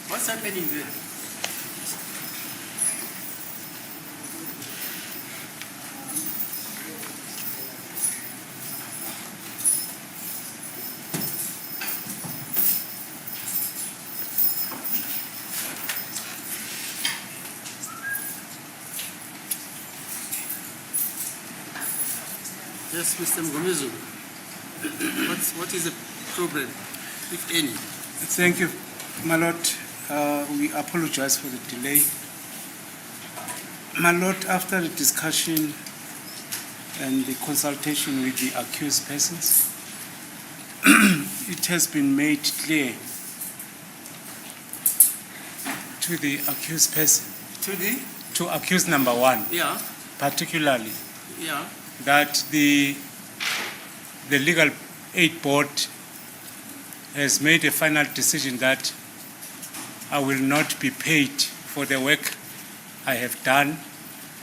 What's happening there? Yes, Mr. Mngomezulu. What is the problem, if any? Thank you, my lord. We apologize for the delay. My lord, after the discussion and the consultation with the accused persons, it has been made clear to the accused person, to accused number one, Yeah, particularly, yeah. that the legal aid board has made a final decision that I will not be paid for the work I have done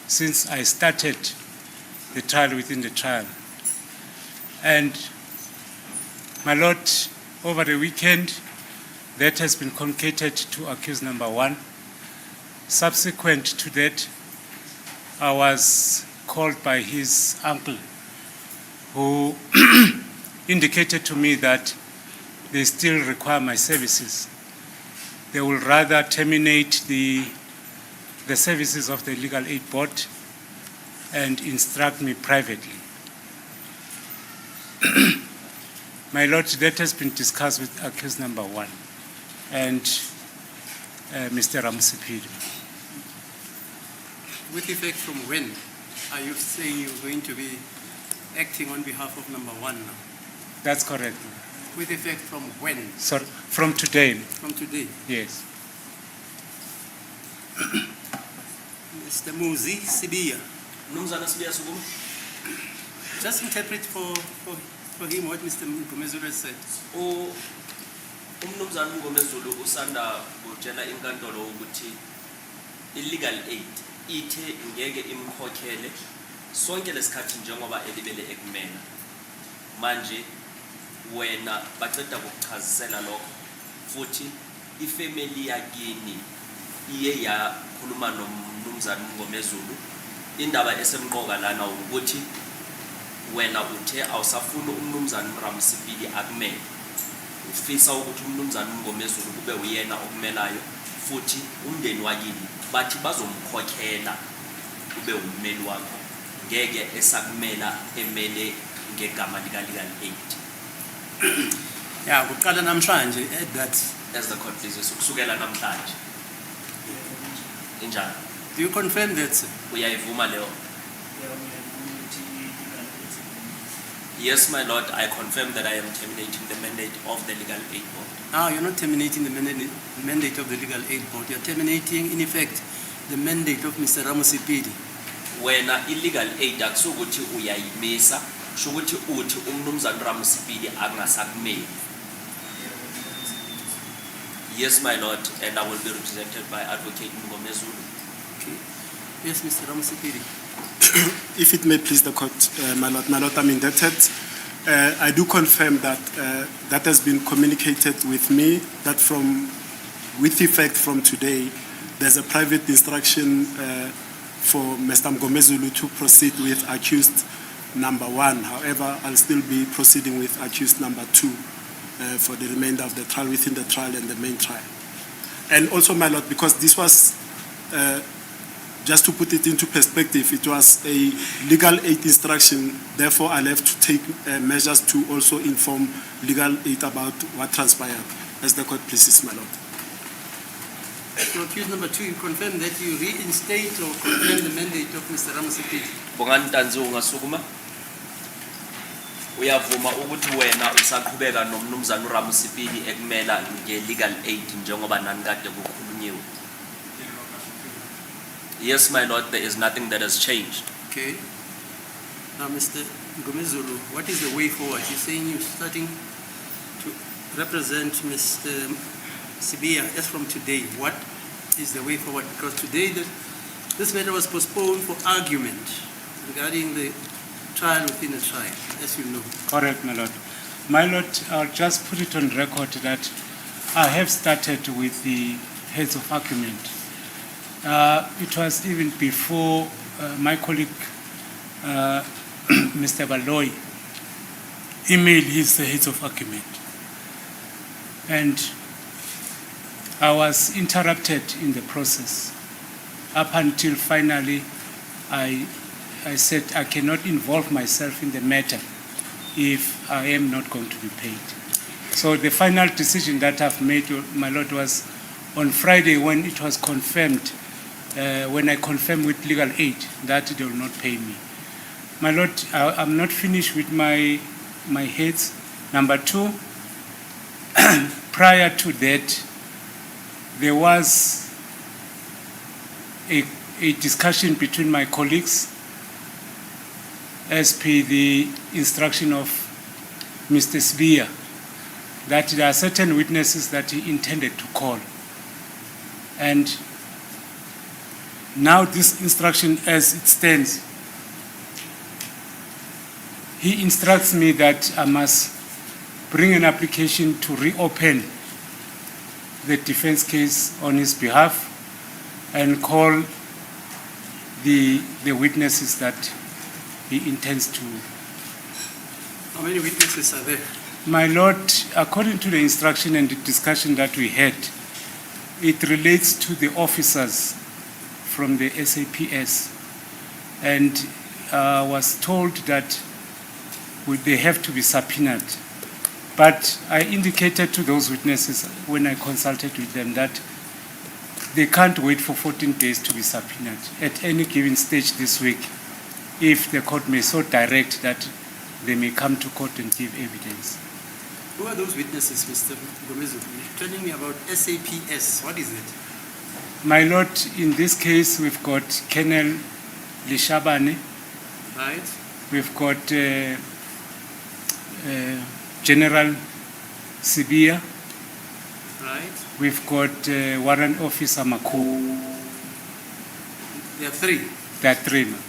since I started the trial within the trial. And my lord, over the weekend, that has been communicated to accused number one. Subsequent to that, I was called by his uncle, who indicated to me that they still require my services. They will rather terminate the services of the legal aid board and instruct me privately. My lord, that has been discussed with accused number one and Mr. Ramosepele. With effect from when are you saying you're going to be acting on behalf of number one now? That's correct. With effect from when? So from today. From today. Yes. Mr. Muzi, Sibiya. Mnumzana Sibiya Suguma. Just interpret for him what Mr. Mngomezulu said. Umnumzana Mngomezulu usanda kutshela inkantolo ukuthi illegal aid ithe ngeke imkhokhele sonke lesikhathi njengoba elibele ekumena. Manje wena baceda ukuchazisela lokho futhi ifamily yakini iye yakhuluma nomnumzana Mngomezulu. Indaba esemqoka lana ukuthi wena uthe awusafuna umnumzana Ramosepele akumele, ufisa ukuthi umnumzana Mngomezulu kube uyena okumelayo futhi umndeni wakini bathi bazomkhokhela kube ummeli wakho, ngeke esakumela emele ngegama lika legal aid. Yeah, kuqala namhlanje add that. As the court please ukusukela namhlanje. Injani? Do you confirm that, sir? Uyayivuma leyo? Yes, my lord, I confirm that I am terminating the mandate of the legal aid board. Ah, you're not terminating the mandate of the legal aid board. You're terminating, in effect, the mandate of Mr. Ramosepele. Wena illegal aid akusukuthi uyayimisa, shukuthi uthi umnumzana Ramosepele angasakumeli. Yes, my lord, and I will be represented by Advocate Mngomezulu. Okay. Yes, Mr. Ramosepele. If it may please the court, my lord, I'm indebted. I do confirm that that has been communicated with me, that with effect from today, there's a private instruction for Mr. Mngomezulu to proceed with accused number one. However, I'll still be proceeding with accused number two for the remainder of the trial, within the trial and the main trial. And also, my lord, because this was, just to put it into perspective, it was a legal aid instruction, therefore I'll have to take measures to also inform legal aid about what transpired, as the court pleases, my lord. So, accused number two, you confirm that you reinstate or confirm the mandate of Mr. Ramosepele? Bongani Tanzo ungasukuma? Uyavuma ukuthi wena usaqhubeka nomnumzana Ramosepele ekumela nge-legal aid njengoba nani kade kukhulunyiwe? Yes, my lord, there is nothing that has changed. Okay. Now, Mr. Mngomezulu, what is the way forward? You're saying you're starting to represent Mr. Sibiya as from today. What is the way forward? Because today this matter was postponed for argument regarding the trial within a trial, as you know. Correct, my lord. My lord, I'll just put it on record that I have started with the heads of argument. It was even before my colleague, Mr. Baloy, emailed his heads of argument. And I was interrupted in the process up until finally I said I cannot involve myself in the matter if I am not going to be paid. So the final decision that I've made, my Lord, was on Friday when it was confirmed, when I confirmed with legal aid that they will not pay me. My Lord, I'm not finished with my heads. Number two, prior to that, there was a discussion between my colleagues as per the instruction of Mr. Sibia that there are certain witnesses that he intended to call. And now this instruction as it stands, he instructs me that I must bring an application to reopen the defense case on his behalf and call the witnesses that he intends to. How many witnesses are there? My Lord, according to the instruction and the discussion that we had, it relates to the officers from the SAPS, and was told that they have to be subpoenaed. But I indicated to those witnesses when I consulted with them that they can't wait for 14 days to be subpoenaed at any given stage this week, if the court may so direct that they may come to court and give evidence. Who are those witnesses, Mr. Mngomezulu? You're telling me about SAPS. What is it? My Lord, in this case, we've got Colonel Lishabane, Right? we've got General Sibia, Right? we've got Warrant Officer Maku. There are three. There are three. Ma'am.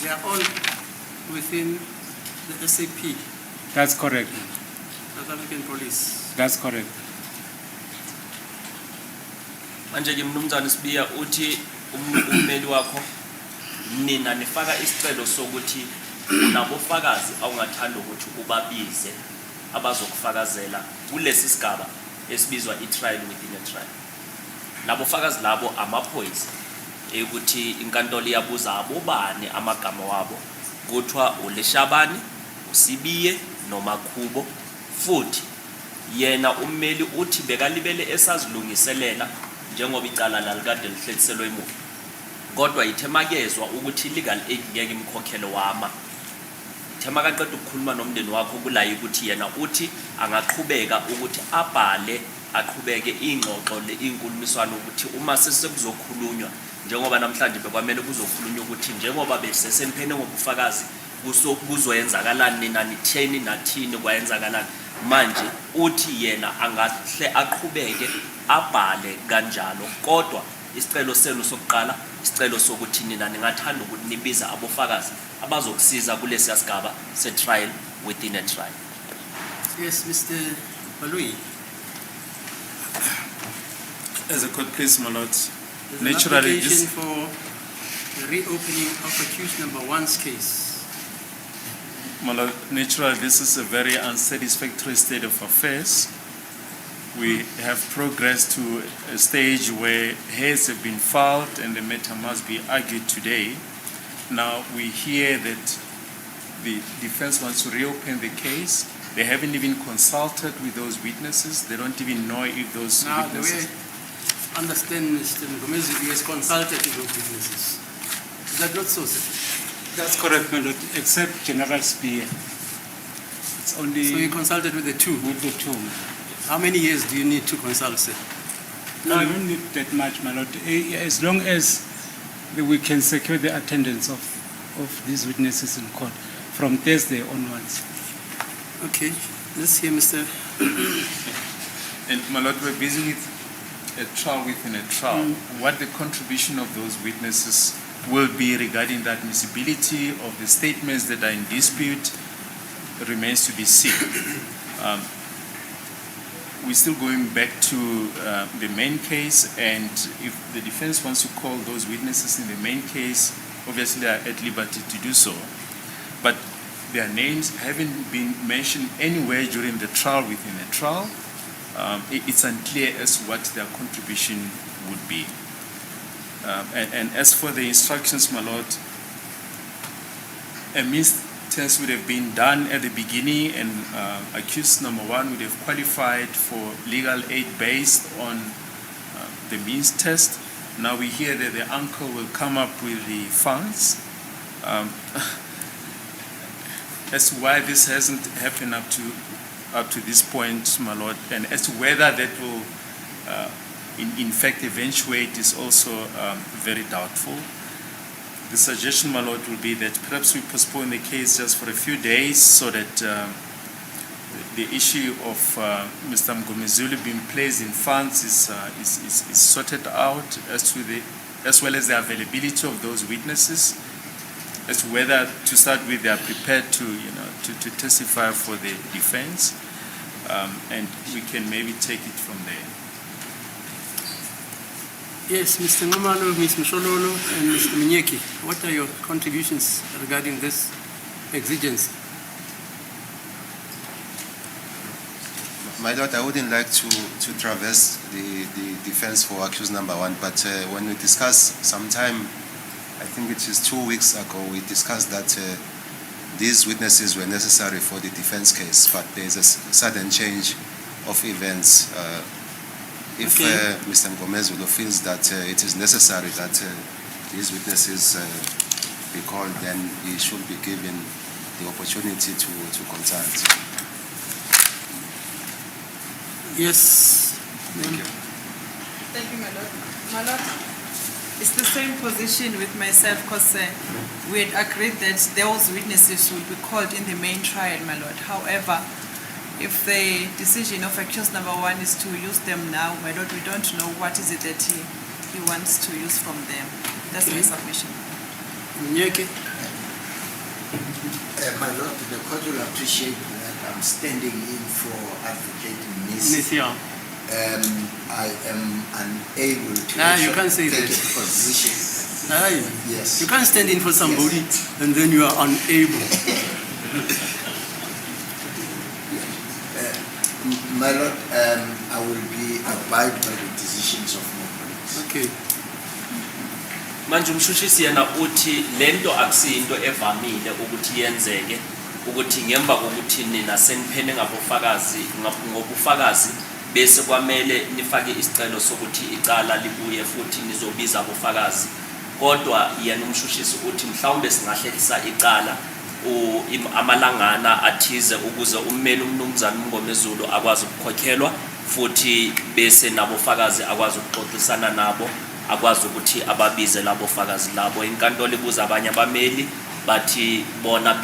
They are all within the SAP, That's correct. Ma'am. South African Police. That's correct. Manje ke mnumzana Sibia uthi ummeli wakho nina nifaka isicelo sokuthi unabofakazi awungathanda ukuthi ubabize abazokufakazela kulesi sigaba esibizwa i-trial within a trial. Nabofakazi labo amaphoyisa ukuthi inkantolo iyabuza abobani amagama wabo kuthiwa uLeshabane, uSibiye noMakhubo, futhi yena ummeli uthi bekalibele esazilungiselela njengoba icala lalikade lihlekiselwe emuva, kodwa ithemakezwa ukuthi legal aid ngeke imkhokhele wama. Thema kaqeda ukukhuluma nomndeni wakho kulayi ukuthi yena uthi angaqhubeka ukuthi abhale aqhubeke ingxoxo inkulumiswano ukuthi uma sesekuzokhulunywa njengoba namhlanje bekwamele kuzokhulunywa ukuthi njengoba beseseniphene ngobufakazi kuzoyenzakalani nina nitheni nathini kwayenzakalani, manje uthi yena angahle aqhubeke abhale kanjalo, kodwa isicelo senu sokuqala isicelo sokuthi nina ningathanda ukuthi nibiza abofakazi abazokusiza kulesi sigaba se-trial within a trial. Yes, Mr. Balui. As a court, please, my lord. There's Naturally, an application this, for the reopening of accused number one's case. my lord, naturally, this is a very unsatisfactory state of affairs. We have progressed to a stage where heads have been filed and the matter must be argued today. Now we hear that the defense wants to reopen the case. They haven't even consulted with those witnesses. They don't even know if those Now, the way witnesses... I understand Mr. Mngomezulu has consulted with those witnesses. Is that not so, sir? That's correct, my Lord, except General Sibia. It's only So you consulted with the two. with the two. How many years do you need to consult, sir? No, I don't need that much, my Lord. As long as we can secure the attendance of these witnesses in court from Thursday onwards. Okay, let's hear Mr. And my lord, we're busy with a trial within a trial. What the contribution of those witnesses will be regarding the admissibility of the statements that are in dispute remains to be seen. we're still going back to the main case, and if the defense wants to call those witnesses in the main case, obviously they are at liberty to do so. But their names haven't been mentioned anywhere during the trial, within the trial. It's unclear as what their contribution would be. And as for the instructions, my lord, a means test would have been done at the beginning, and accused number one would have qualified for legal aid based on the means test. Now we hear that the uncle will come up with the funds. As to why this hasn't happened up to this point, my lord, and as to whether that will in fact eventuate is also very doubtful. The suggestion, my lord, will be that perhaps we postpone the case just for a few days so that the issue of Mr. Mngomezulu being placed in funds is sorted out, as well as the availability of those witnesses, as to whether to start with they are prepared to testify for the defense, and we can maybe take it from there. Yes, Mr. Ngomalo, Ms. Mshololo, and Mr. Minyeki, what are your contributions regarding this exigence? My lord, I wouldn't like to traverse the defense for accused number one, but when we discussed sometime, I think it is 2 weeks ago, we discussed that these witnesses were necessary for the defense case, but there is a sudden change of events. If Mr. Mngomezulu feels that it is necessary that these witnesses be called, then he should be given the opportunity to contact. Yes. Thank you. Thank you, my lord. My lord, it's the same position with myself, because we had agreed that those witnesses would be called in the main trial, my lord. However, if the decision of accused number one is to use them now, my lord, we don't know what is it that he wants to use from them. That's my submission. Minyeki? My lord, the court will appreciate that I'm standing in for Advocate Miss. I am unable to you can't say take that. a position. Yes. You can't stand in for somebody and then you are unable. My lord, I will abide by the decisions of my colleagues. Okay. Manje umshushisi yena uthi lento akusiyinto evamile ukuthi yenzeke, ukuthi ngemva kokuthi nina seniphene ngobufakazi bese kwamele nifake isicelo sokuthi icala libuye futhi nizobiza abofakazi. Kodwa yena umshushisi uthi mhlawumbe singahlelisa icala amalangana athize ukuze ummeli umnumzana Mngomezulu akwazi ukukhokhelwa, futhi bese nabofakazi akwazi ukuxoxisana nabo, akwazi ukuthi ababize labo fakazi labo. Inkantolo ibuza abanye abameli bathi bona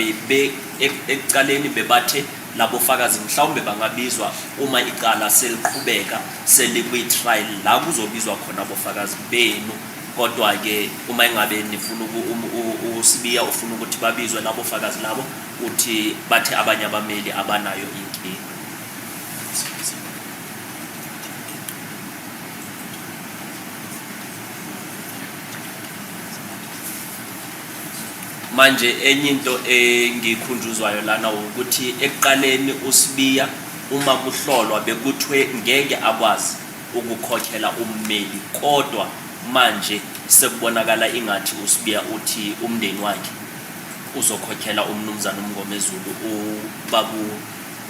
ekuqaleni bebathe labo fakazi mhlawumbe bangabizwa uma icala seliqhubeka selibuyi trial la kuzobizwa khona abofakazi benu. Kodwa ke uma ingabe nifuna usibiya ufuna ukuthi babizwe labo fakazi labo, uthi bathe abanye abameli abanayo inkinga. Manje enye into engikhunjuzwayo lana ukuthi ekuqaleni usibiya uma kuhlolwa bekuthwe ngeke akwazi ukukhokhela ummeli, kodwa manje sekubonakala ingathi usibiya uthi umndeni wakhe uzokhokhela umnumzana Mngomezulu.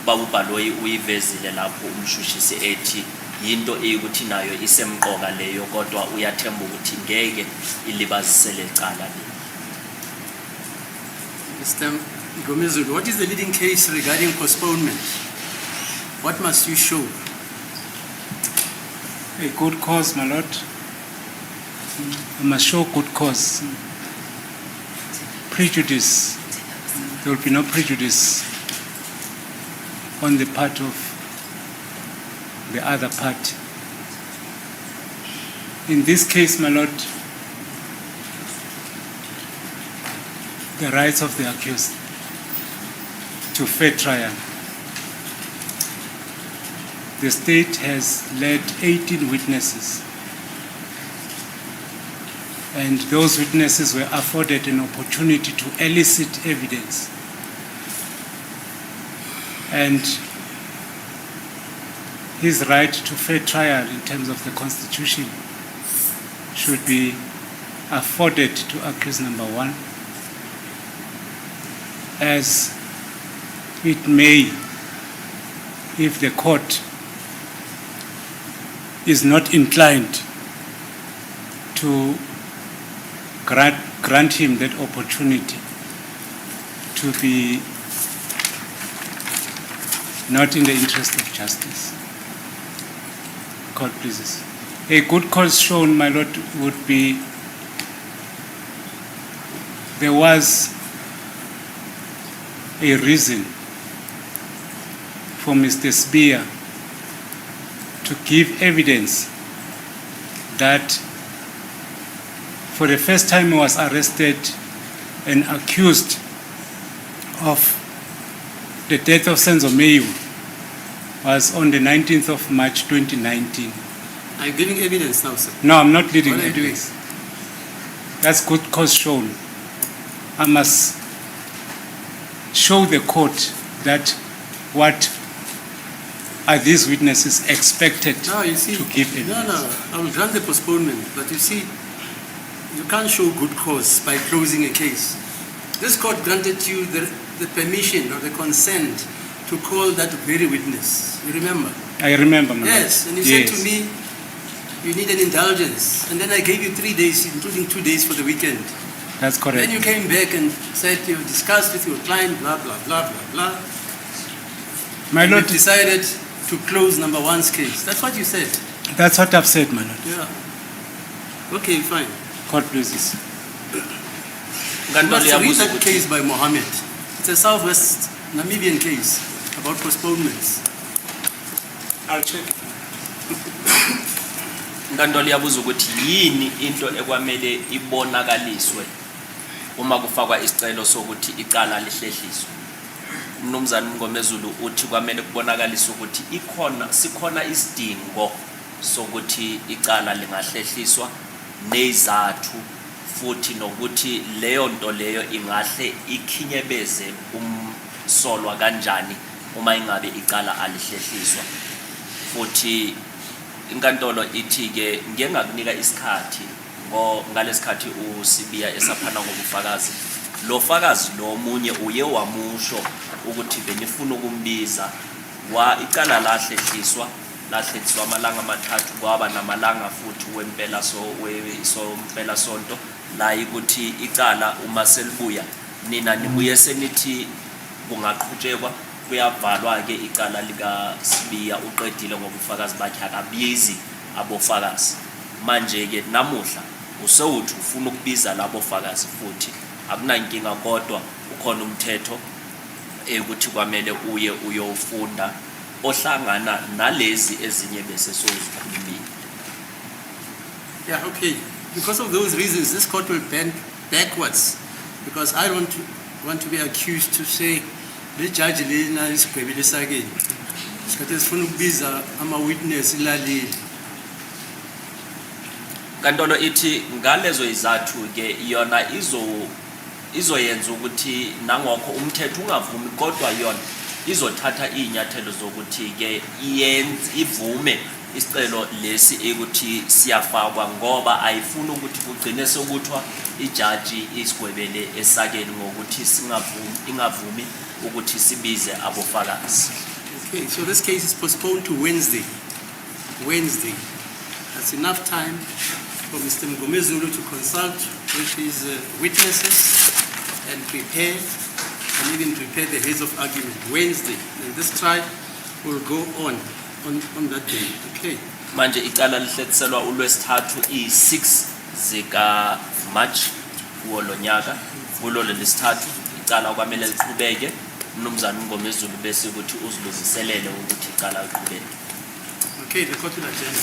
Babu Baloyi uyivezile lapho umshushisi ethi yinto eyikuthi nayo isemqoka leyo, kodwa uyathemba ukuthi ngeke ilibazisele icala le. Mr. Mngomezulu, what is the leading case regarding postponement? What must you show? A good cause, my lord. I must show good cause. Prejudice. There will be no prejudice on the part of the other party. In this case, my lord, the rights of the accused to fair trial, the state has led 18 witnesses, and those witnesses were afforded an opportunity to elicit evidence. And his right to fair trial in terms of the Constitution should be afforded to accused number one, as it may, if the court is not inclined to grant him that opportunity to be not in the interest of justice. Court pleases. A good cause shown, my lord, would be there was a reason for Mr. Spear to give evidence that for the first time he was arrested and accused of the death of Senzo Meyiwa was on the 19th of March 2019. Are you giving evidence now, sir? No, I'm not leading What are you doing? evidence. That's good cause shown. I must show the court that what are these witnesses expected No, you see, to give evidence. I will grant the postponement, but you see, you can't show good cause by closing a case. This court granted you the permission or the consent to call that very witness. You remember? I remember, my Yes, lord. and you said to me, you need an indulgence, and then I gave you 3 days, including 2 days for the weekend. That's correct. Then you came back and said you discussed with your client, blah, blah, blah, blah, blah. My lord, You decided to close number one's case. That's what you said. that's what I've said, my lord. Yeah. Okay, fine. Court pleases. You must read that case by Mohammed. It's a Southwest Namibian case about postponements. I'll check. Nkantolo iyabuza ukuthi yini into ekwamele ibonakaliswe uma kufakwa isicelo sokuthi icala lihlehliswe. Mnumzane Mngomezulu uthi kwamele kubonakaliswe ukuthi sikhona isidingo sokuthi icala lingahlehliswa nezathu, futhi nokuthi leyo nto leyo ingahle ikhinyebeze umsolwa kanjani uma ingabe icala alihlehliswa. Futhi inkantolo ithi ke ngeke ngakunika isikhathi ngalesikhathi uSibiya esaphana ngobufakazi. Lo fakazi lo munye uye wamusho ukuthi benifuna ukumbiza icala lahlehliswa amalanga amathathu kwaba namalanga futhi wempela sonto la ukuthi icala uma selibuya nina nibuye senithi kungaqhutshekwa kuyavalwa ke icala lika Sibiya uqedile ngobufakazi bakhe akabizi abofakazi. Manje ke namuhla usewuthi ufuna ukubiza labo fakazi futhi akunankinga, kodwa ukhona umthetho ukuthi kwamele uye uyofunda ohlangana nalezi ezinye bese sozikhulumile. Yeah, okay. Because of those reasons, this court will bend backwards, because I don't want to be accused to say the judge lena isigwebile sakeni. Sikhathi sifuna ukubiza ama-witness ilaleli. Nkantolo ithi ngalezo izathu ke yona izoyenza ukuthi nangokho umthetho ungavumi, kodwa yona izothatha inyathelo zokuthi ke ivume isicelo lesi ukuthi siyafakwa, ngoba ayifuni ukuthi kugcine sokuthwa ijaji isigwebele esakeni ngokuthi ingavumi ukuthi sibize abofakazi. Okay, so this case is postponed to Wednesday. Wednesday. That's enough time for Mr. Mngomezulu to consult with his witnesses and prepare, and even prepare the heads of argument. Wednesday. And this trial will go on that day. Okay. Manje icala lihlethiselwa uLwesithathu i6 zika March wolonyaka. Kulo lesithathu icala kwamele liqhubeke. Mnumzane Mngomezulu bese ukuthi uzilungiselele ukuthi icala liqhubeke. Okay, the court will adjourn.